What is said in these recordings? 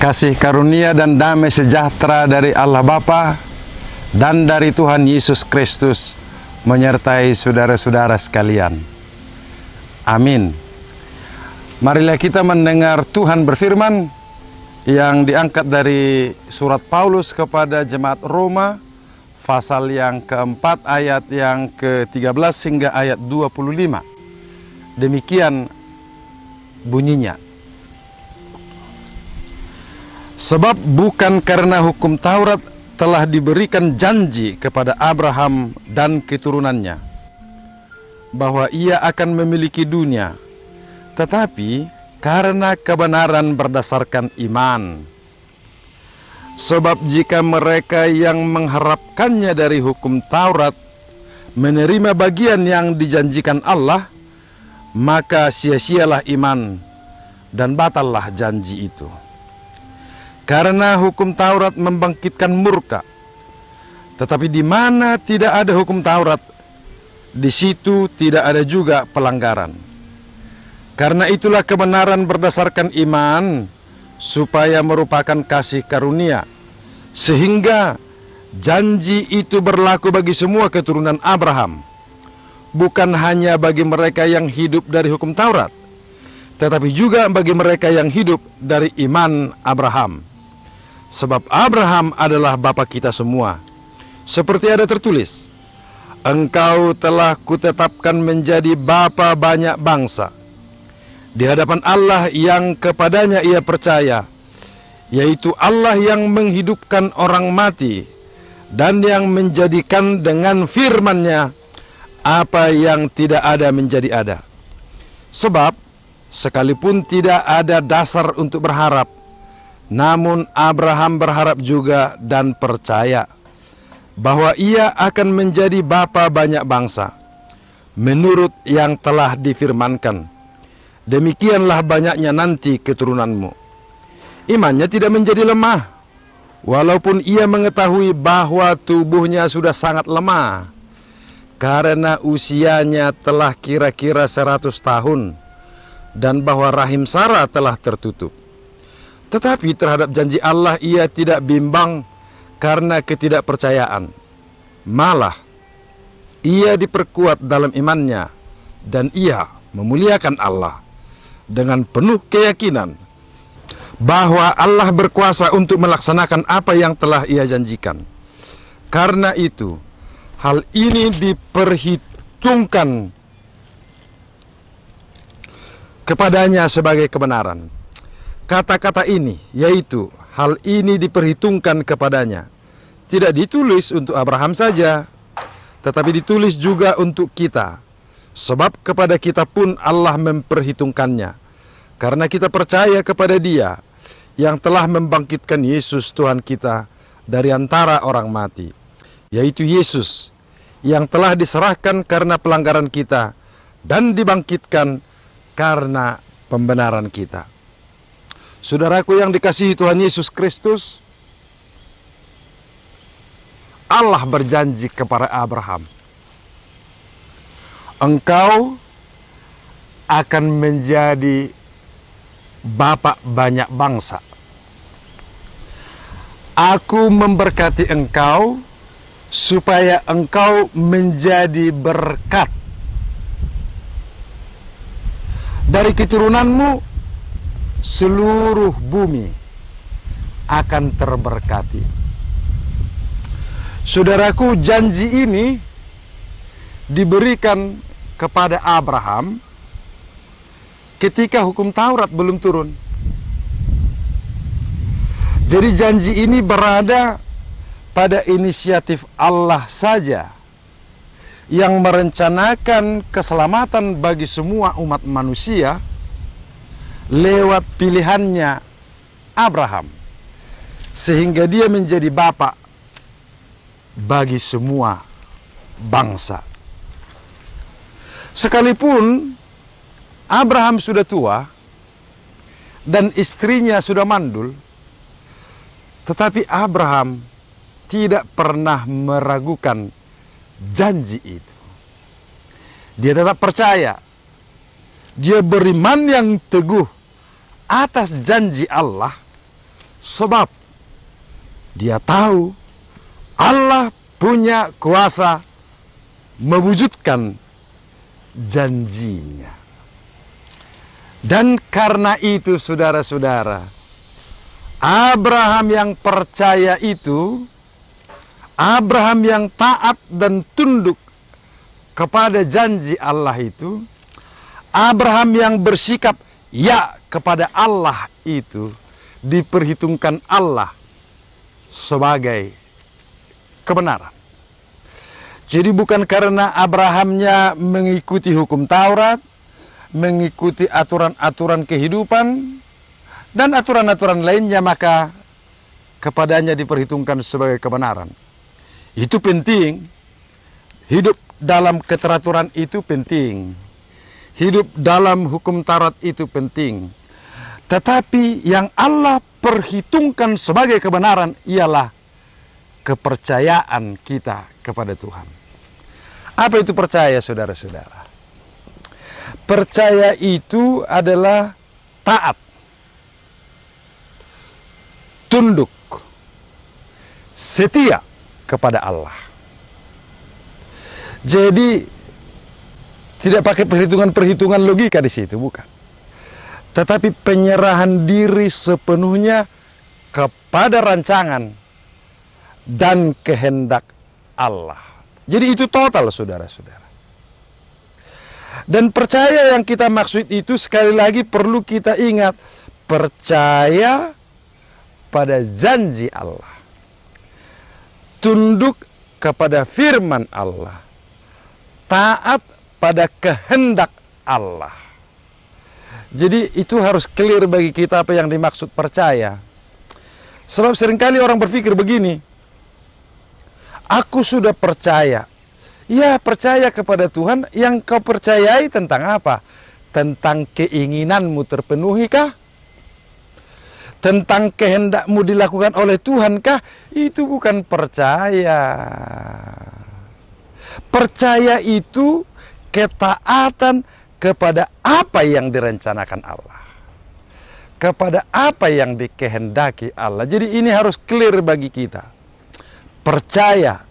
Kasih karunia dan damai sejahtera dari Allah Bapa dan dari Tuhan Yesus Kristus menyertai saudara-saudara sekalian. Amin. Marilah kita mendengar Tuhan berfirman yang diangkat dari surat Paulus kepada jemaat Roma, pasal yang keempat ayat yang ke-13 hingga ayat 25. Demikian bunyinya. Sebab bukan karena hukum Taurat telah diberikan janji kepada Abraham dan keturunannya bahwa ia akan memiliki dunia, tetapi karena kebenaran berdasarkan iman. Sebab jika mereka yang mengharapkannya dari hukum Taurat menerima bagian yang dijanjikan Allah, maka sia-sialah iman dan batallah janji itu. Karena hukum Taurat membangkitkan murka, tetapi di mana tidak ada hukum Taurat, di situ tidak ada juga pelanggaran. Karena itulah kebenaran berdasarkan iman, supaya merupakan kasih karunia, sehingga janji itu berlaku bagi semua keturunan Abraham, bukan hanya bagi mereka yang hidup dari hukum Taurat, tetapi juga bagi mereka yang hidup dari iman Abraham. Sebab Abraham adalah bapa kita semua. Seperti ada tertulis, engkau telah kutetapkan menjadi bapa banyak bangsa di hadapan Allah yang kepadanya ia percaya, yaitu Allah yang menghidupkan orang mati dan yang menjadikan dengan firman-Nya apa yang tidak ada menjadi ada. Sebab sekalipun tidak ada dasar untuk berharap, namun Abraham berharap juga dan percaya bahwa ia akan menjadi bapa banyak bangsa, menurut yang telah difirmankan, demikianlah banyaknya nanti keturunanmu. Imannya tidak menjadi lemah, walaupun ia mengetahui bahwa tubuhnya sudah sangat lemah, karena usianya telah kira-kira 100 tahun, dan bahwa rahim Sarah telah tertutup. Tetapi terhadap janji Allah ia tidak bimbang karena ketidakpercayaan. Malah ia diperkuat dalam imannya, dan ia memuliakan Allah dengan penuh keyakinan bahwa Allah berkuasa untuk melaksanakan apa yang telah ia janjikan. Karena itu hal ini diperhitungkan kepadanya sebagai kebenaran. Kata-kata ini, yaitu hal ini diperhitungkan kepadanya, tidak ditulis untuk Abraham saja, tetapi ditulis juga untuk kita. Sebab kepada kita pun Allah memperhitungkannya, karena kita percaya kepada Dia yang telah membangkitkan Yesus Tuhan kita dari antara orang mati, yaitu Yesus yang telah diserahkan karena pelanggaran kita dan dibangkitkan karena pembenaran kita. Saudaraku yang dikasihi Tuhan Yesus Kristus, Allah berjanji kepada Abraham, engkau akan menjadi bapa banyak bangsa. Aku memberkati engkau supaya engkau menjadi berkat. Dari keturunanmu seluruh bumi akan terberkati. Saudaraku, janji ini diberikan kepada Abraham ketika hukum Taurat belum turun. Jadi janji ini berada pada inisiatif Allah saja yang merencanakan keselamatan bagi semua umat manusia lewat pilihannya Abraham, sehingga dia menjadi bapa bagi semua bangsa. Sekalipun Abraham sudah tua dan istrinya sudah mandul, tetapi Abraham tidak pernah meragukan janji itu. Dia tetap percaya. Dia beriman yang teguh atas janji Allah Sebab dia tahu Allah punya kuasa mewujudkan janjinya. Dan karena itu, saudara-saudara, Abraham yang percaya itu, Abraham yang taat dan tunduk kepada janji Allah itu, Abraham yang bersikap ya kepada Allah itu, diperhitungkan Allah sebagai kebenaran. Jadi bukan karena Abrahamnya mengikuti hukum Taurat, mengikuti aturan-aturan kehidupan, dan aturan-aturan lainnya, maka kepadanya diperhitungkan sebagai kebenaran. Itu penting. Hidup dalam keteraturan itu penting. Hidup dalam hukum Taurat itu penting. Tetapi yang Allah perhitungkan sebagai kebenaran ialah kepercayaan kita kepada Tuhan. Apa itu percaya, saudara-saudara? Percaya itu adalah taat, tunduk, setia kepada Allah. Jadi tidak pakai perhitungan-perhitungan logika di situ, bukan. Tetapi penyerahan diri sepenuhnya kepada rancangan dan kehendak Allah. Jadi itu total, saudara-saudara. Dan percaya yang kita maksud itu, sekali lagi perlu kita ingat, percaya pada janji Allah, tunduk kepada firman Allah, taat pada kehendak Allah. Jadi itu harus clear bagi kita apa yang dimaksud percaya. Sebab seringkali orang berpikir begini, aku sudah percaya. Ya, percaya kepada Tuhan. Yang kau percayai tentang apa? Tentang keinginanmu terpenuhi kah? Tentang kehendakmu dilakukan oleh Tuhan kah? Itu bukan percaya. Percaya itu ketaatan kepada apa yang direncanakan Allah, kepada apa yang dikehendaki Allah. Jadi ini harus clear bagi kita. Percaya,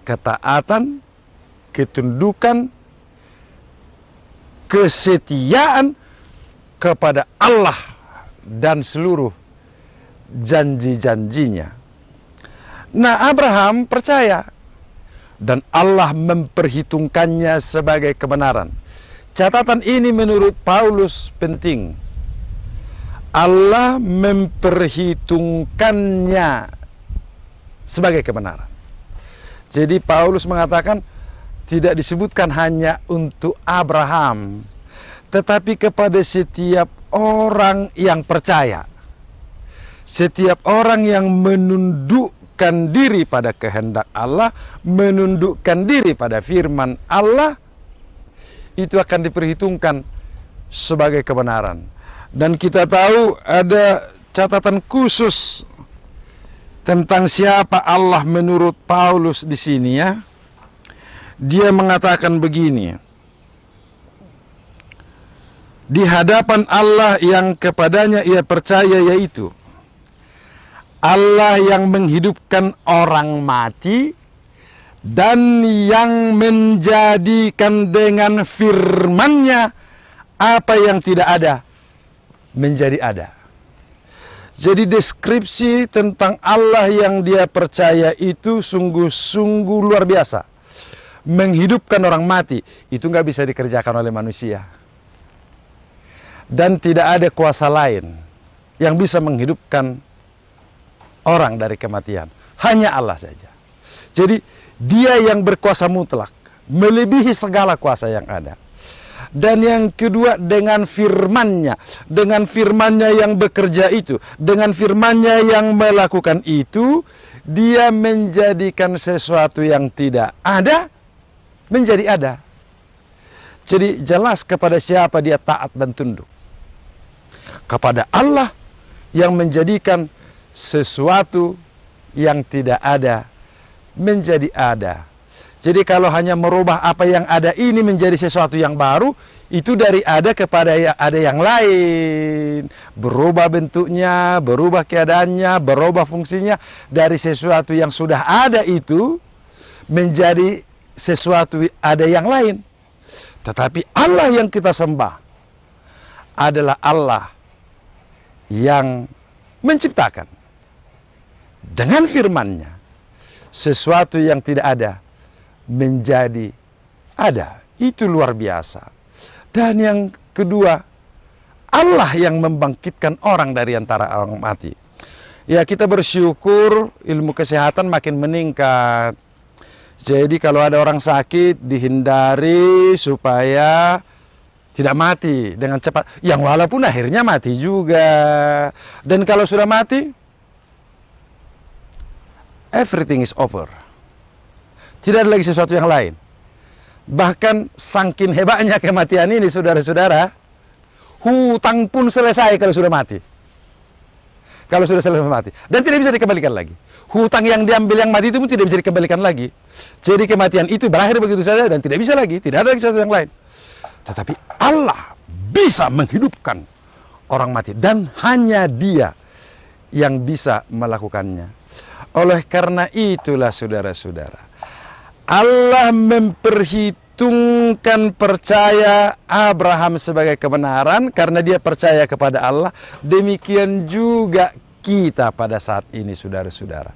ketaatan, ketundukan, kesetiaan kepada Allah dan seluruh janji-janjinya. Nah, Abraham percaya dan Allah memperhitungkannya sebagai kebenaran. Catatan ini menurut Paulus penting. Allah memperhitungkannya sebagai kebenaran. Jadi Paulus mengatakan tidak disebutkan hanya untuk Abraham, tetapi kepada setiap orang yang percaya. Setiap orang yang menundukkan diri pada kehendak Allah, menundukkan diri pada firman Allah, itu akan diperhitungkan sebagai kebenaran. Dan kita tahu ada catatan khusus tentang siapa Allah menurut Paulus di sini, ya. Dia mengatakan begini, di hadapan Allah yang kepadanya ia percaya, yaitu Allah yang menghidupkan orang mati dan yang menjadikan dengan firman-Nya apa yang tidak ada menjadi ada. Jadi deskripsi tentang Allah yang dia percaya itu sungguh-sungguh luar biasa. Menghidupkan orang mati itu nggak bisa dikerjakan oleh manusia. Dan tidak ada kuasa lain yang bisa menghidupkan orang dari kematian. Hanya Allah saja. Jadi dia yang berkuasa mutlak, melebihi segala kuasa yang ada. Dan yang kedua, dengan firman-Nya. Dengan firman-Nya yang bekerja itu, dengan firman-Nya yang melakukan itu, dia menjadikan sesuatu yang tidak ada menjadi ada. Jadi jelas kepada siapa dia taat dan tunduk. Kepada Allah yang menjadikan sesuatu yang tidak ada menjadi ada. Jadi kalau hanya merubah apa yang ada ini menjadi sesuatu yang baru, itu dari ada kepada ada yang lain. Berubah bentuknya, berubah keadaannya, berubah fungsinya dari sesuatu yang sudah ada itu menjadi sesuatu ada yang lain. Tetapi Allah yang kita sembah adalah Allah yang menciptakan dengan firman-Nya sesuatu yang tidak ada menjadi ada. Itu luar biasa. Dan yang kedua, Allah yang membangkitkan orang dari antara orang mati. Ya, kita bersyukur ilmu kesehatan makin meningkat. Jadi kalau ada orang sakit, dihindari supaya tidak mati dengan cepat. Yang walaupun akhirnya mati juga. Dan kalau sudah mati, everything is over. Tidak ada lagi sesuatu yang lain. Bahkan saking hebatnya kematian ini, saudara-saudara, hutang pun selesai kalau sudah mati. Kalau sudah selesai mati. Dan tidak bisa dikembalikan lagi. Hutang yang diambil yang mati itu pun tidak bisa dikembalikan lagi. Jadi kematian itu berakhir begitu saja dan tidak bisa lagi. Tidak ada lagi sesuatu yang lain. Tetapi Allah bisa menghidupkan orang mati. Dan hanya Dia yang bisa melakukannya. Oleh karena itulah saudara-saudara, Allah memperhitungkan percaya Abraham sebagai kebenaran karena dia percaya kepada Allah. Demikian juga kita pada saat ini, saudara-saudara.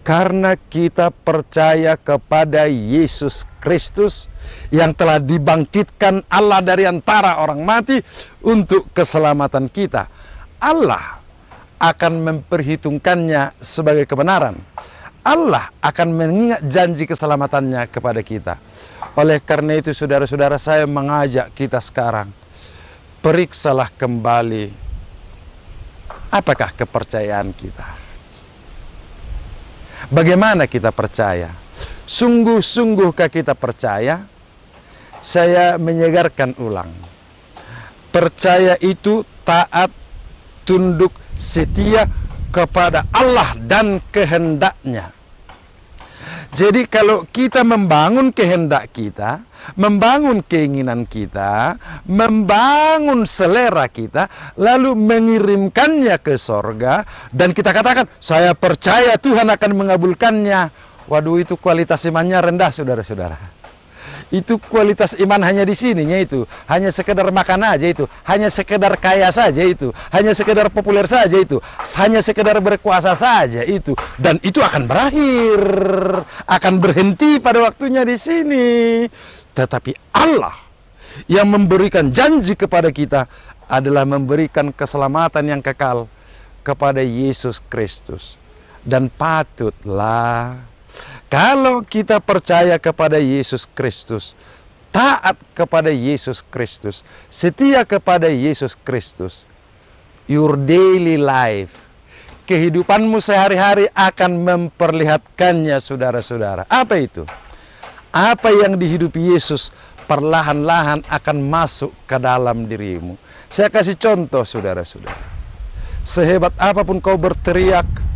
Karena kita percaya kepada Yesus Kristus yang telah dibangkitkan Allah dari antara orang mati untuk keselamatan kita. Allah akan memperhitungkannya sebagai kebenaran. Allah akan mengingat janji keselamatannya kepada kita. Oleh karena itu, saudara-saudara, saya mengajak kita sekarang, periksalah kembali apakah kepercayaan kita. Bagaimana kita percaya? Sungguh-sungguhkah kita percaya? Saya menyegarkan ulang. Percaya itu taat, tunduk, setia kepada Allah dan kehendak-Nya. Jadi kalau kita membangun kehendak kita, membangun keinginan kita, membangun selera kita, lalu mengirimkannya ke sorga, dan kita katakan, saya percaya Tuhan akan mengabulkannya. Waduh, itu kualitas imannya rendah, saudara-saudara. Itu kualitas iman hanya di sininya itu. Hanya sekedar makan aja itu. Hanya sekedar kaya saja itu. Hanya sekedar populer saja itu. Hanya sekedar berkuasa saja itu. Dan itu akan berakhir. Akan berhenti pada waktunya di sini. Tetapi Allah yang memberikan janji kepada kita adalah memberikan keselamatan yang kekal kepada Yesus Kristus. Dan patutlah kalau kita percaya kepada Yesus Kristus, taat kepada Yesus Kristus, setia kepada Yesus Kristus, your daily life, kehidupanmu sehari-hari akan memperlihatkannya, saudara-saudara. Apa itu? Apa yang dihidupi Yesus perlahan-lahan akan masuk ke dalam dirimu. Saya kasih contoh, saudara-saudara. Sehebat apapun kau berteriak,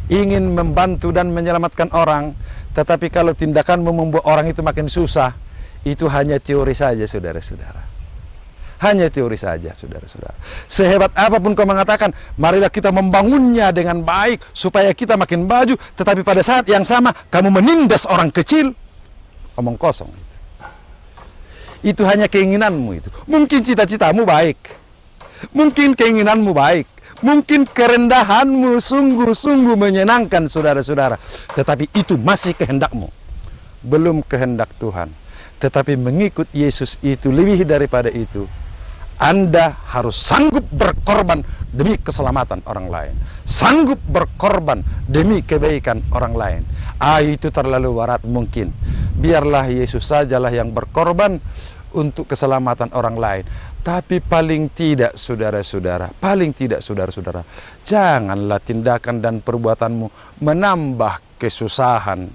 ingin membantu dan menyelamatkan orang, tetapi kalau tindakanmu membuat orang itu makin susah, itu hanya teori saja, saudara-saudara. Hanya teori saja, saudara-saudara. Sehebat apapun kau mengatakan, marilah kita membangunnya dengan baik, supaya kita makin maju, tetapi pada saat yang sama, kamu menindas orang kecil, omong kosong. Itu hanya keinginanmu itu. Mungkin cita-citamu baik. Mungkin keinginanmu baik. Mungkin kerendahanmu sungguh-sungguh menyenangkan, saudara-saudara. Tetapi itu masih kehendakmu. Belum kehendak Tuhan. Tetapi mengikut Yesus itu lebih daripada itu. Anda harus sanggup berkorban demi keselamatan orang lain. Sanggup berkorban demi kebaikan orang lain. Itu terlalu berat mungkin. Biarlah Yesus sajalah yang berkorban untuk keselamatan orang lain. Tapi paling tidak, saudara-saudara, paling tidak, saudara-saudara, janganlah tindakan dan perbuatanmu menambah kesusahan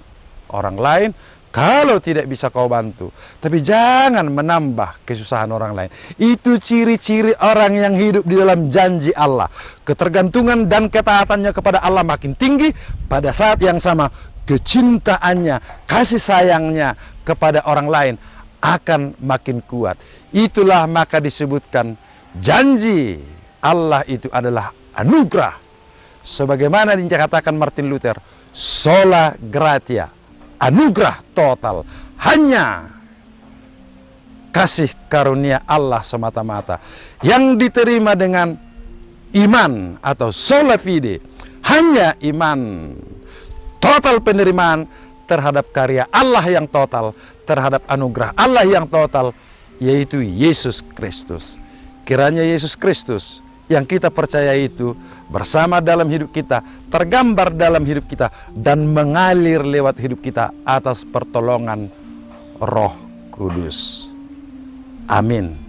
orang lain kalau tidak bisa kau bantu. Tapi jangan menambah kesusahan orang lain. Itu ciri-ciri orang yang hidup di dalam janji Allah. Ketergantungan dan ketaatannya kepada Allah makin tinggi. Pada saat yang sama, kecintaannya, kasih sayangnya kepada orang lain akan makin kuat. Itulah maka disebutkan janji Allah itu adalah anugerah. Sebagaimana dikatakan Martin Luther, sola gratia, anugerah total, hanya kasih karunia Allah semata-mata yang diterima dengan iman atau sola fide, hanya iman, total penerimaan terhadap karya Allah yang total, terhadap anugerah Allah yang total, yaitu Yesus Kristus. Kiranya Yesus Kristus yang kita percaya itu bersama dalam hidup kita, tergambar dalam hidup kita, dan mengalir lewat hidup kita atas pertolongan Roh Kudus. Amin.